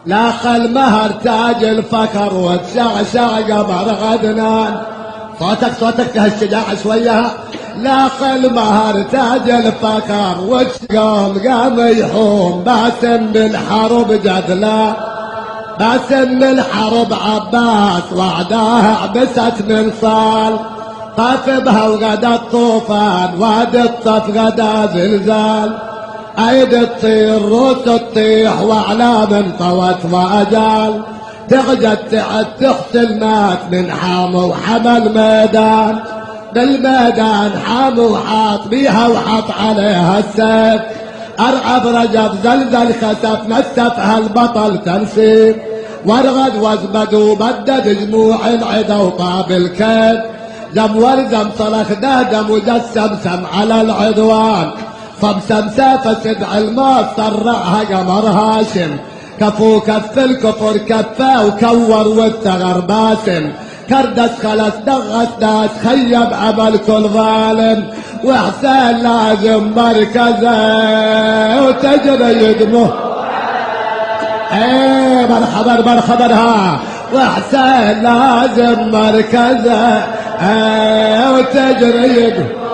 لاقى المهر تاج الفخر وتشعشع قمر غدنان. صوتك هالشجاع شوية. لاقى المهر تاج الفخر قام يحوم باسم بالحرب جدلا. باسم الحرب عباس وعداه عبست من صال. طاف بها وغدا الطوفان واد الطف غدا زلزال. ايد تطير روس تطيح واعلام طوت واجال. تغجد تعد تغسل مات من حام وحمل ميدان. بالميدان حام وحاط بيها وحط عليها السيف. ارعب رجب زلزل خسف نسفها البطل تنسيب. ورغد وازبد وبدد جموع العدا وطاب الكيد. دم ورزم صرخ دادم وجسم سم على العدوان. صمسم سافة سبع الموت صرعها قمر هاشم. كفو كف الكفر كفاه وكور والثغر باسم. كردس خلص دغس داس خيب عمل كل ظالم. وحسين لازم مركزه وتجري يدمه. ايه مرحبا ها. وحسين لازم مركزه وتجري يدمه.